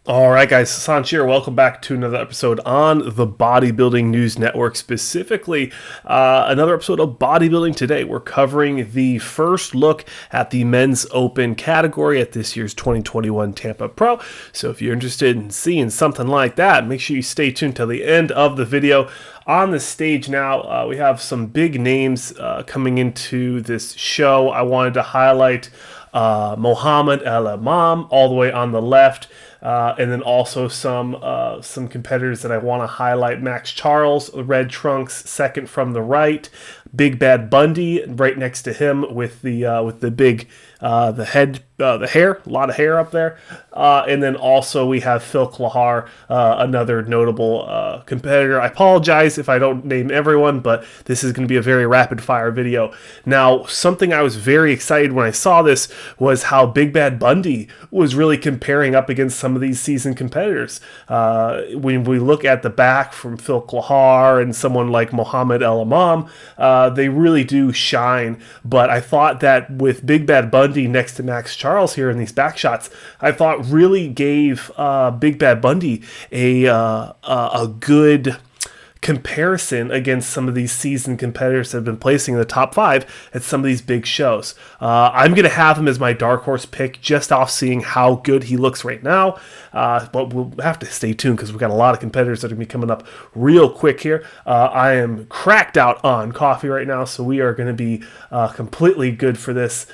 All right, guys, Sanch here. Welcome back to another episode on the Bodybuilding News Network, specifically another episode of Bodybuilding Today. We're covering the first look at the men's open category at this year's 2021 Tampa Pro. So if you're interested in seeing something like that, make sure you stay tuned till the end of the video. On the stage now, we have some big names coming into this show. I wanted to highlight Mohamed El Imam all the way on the left. And then also some competitors that I want to highlight. Max Charles, red trunks, second from the right. Big Bad Bundy right next to him with the big the hair, a lot of hair up there. And then also we have Phil Klahar, another notable competitor. I apologize if I don't name everyone, but this is going to be a very rapid fire video. Now, something I was very excited when I saw this was how Big Bad Bundy was really comparing up against some of these seasoned competitors. When we look at the back from Phil Klahar and someone like Mohamed El Imam, they really do shine. But I thought that with Big Bad Bundy next to Max Charles here in these back shots, I thought really gave Big Bad Bundy a good comparison against some of these seasoned competitors that have been placing in the top 5 at some of these big shows. I'm going to have him as my dark horse pick just off seeing how good he looks right now. But we'll have to stay tuned because we've got a lot of competitors that are going to be coming up real quick here. I am cracked out on coffee right now, so we are going to be completely good for this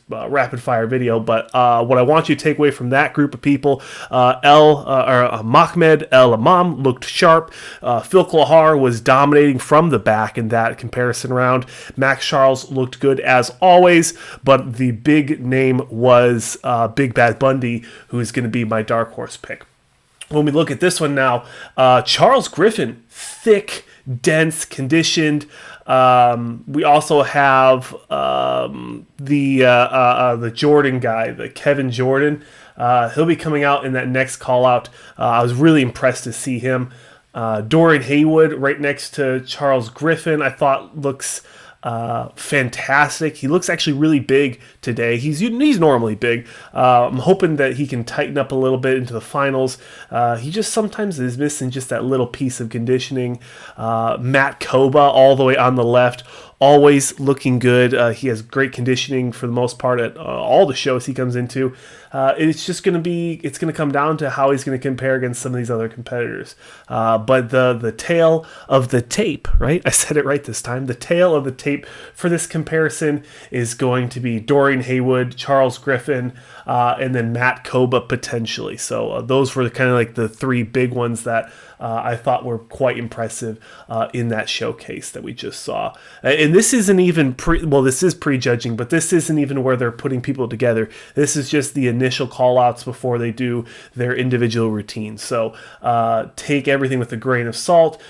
rapid fire video. But what I want you to take away from that group of people, Mohamed El Imam looked sharp. Phil Klahar was dominating from the back in that comparison round. Max Charles looked good as always, but the big name was Big Bad Bundy, who is going to be my dark horse pick. When we look at this one now, Charles Griffin, thick, dense, conditioned. We also have the Jordan guy, the Kevin Jordan. He'll be coming out in that next call out. I was really impressed to see him. Dorian Haywood right next to Charles Griffin, I thought looks fantastic. He looks actually really big today. He's normally big. I'm hoping that he can tighten up a little bit into the finals. He just sometimes is missing just that little piece of conditioning. Matt Koba all the way on the left, always looking good. He has great conditioning for the most part at all the shows he comes into. It's going to come down to how he's going to compare against some of these other competitors. But the tail of the tape, right? I said it right this time. The tail of the tape for this comparison is going to be Dorian Haywood, Charles Griffin, and then Matt Koba potentially. So those were kind of like the three big ones that I thought were quite impressive in that showcase that we just saw. And this isn't even this is prejudging, but this isn't even where they're putting people together. This is just the initial call-outs before they do their individual routines. So take everything with a grain of salt.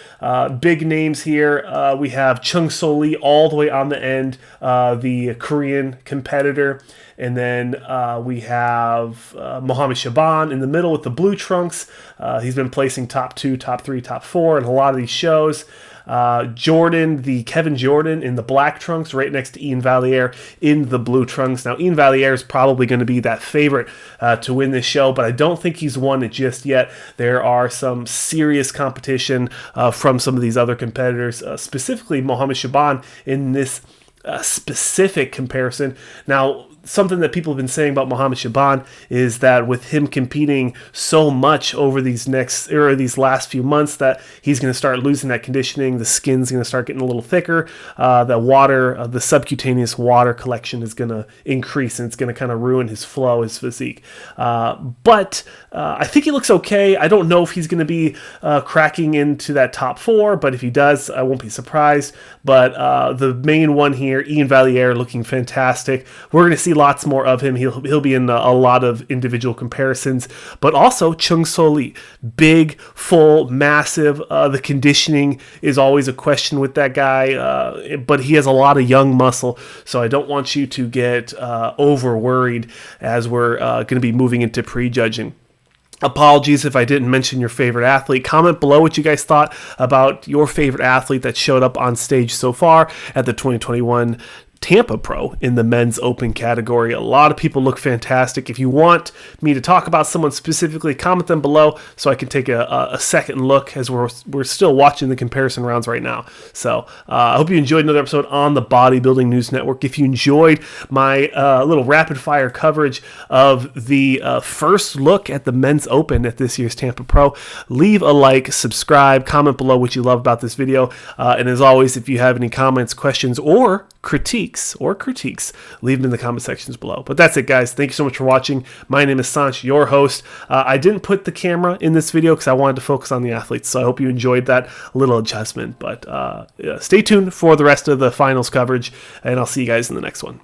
Big names here. We have Chung So Lee all the way on the end, the Korean competitor. And then we have Mohamed Shaban in the middle with the blue trunks. He's been placing top 2, top 3, top 4 in a lot of these shows. Jordan, the Kevin Jordan in the black trunks right next to Ian Valliere in the blue trunks. Now, Ian Valliere is probably going to be that favorite to win this show, but I don't think he's won it just yet. There are some serious competition from some of these other competitors, specifically Mohamed Shaban in this specific comparison. Now, something that people have been saying about Mohamed Shaban is that with him competing so much over these last few months, that he's going to start losing that conditioning. The skin's going to start getting a little thicker. The subcutaneous water collection is going to increase, and it's going to kind of ruin his flow, his physique. But I think he looks okay. I don't know if he's going to be cracking into that top 4, but if he does, I won't be surprised. But the main one here, Ian Valliere, looking fantastic. We're going to see lots more of him. He'll be in a lot of individual comparisons, but also Chung So Lee, big, full, massive. The conditioning is always a question with that guy, but he has a lot of young muscle, so I don't want you to get over worried as we're going to be moving into prejudging. Apologies if I didn't mention your favorite athlete. Comment below what you guys thought about your favorite athlete that showed up on stage so far at the 2021 Tampa Pro in the men's open category. A lot of people look fantastic. If you want me to talk about someone specifically, comment them below so I can take a second look, as we're still watching the comparison rounds right now. So I hope you enjoyed another episode on the Bodybuilding News Network. If you enjoyed my little rapid fire coverage of the first look at the men's open at this year's Tampa Pro, leave a like, subscribe, comment below what you love about this video. And as always, if you have any comments, questions, or critiques, leave them in the comment sections below. But that's it, guys. Thank you so much for watching. My name is Sanch, your host. I didn't put the camera in this video because I wanted to focus on the athletes, so I hope you enjoyed that little adjustment. But stay tuned for the rest of the finals coverage, and I'll see you guys in the next one.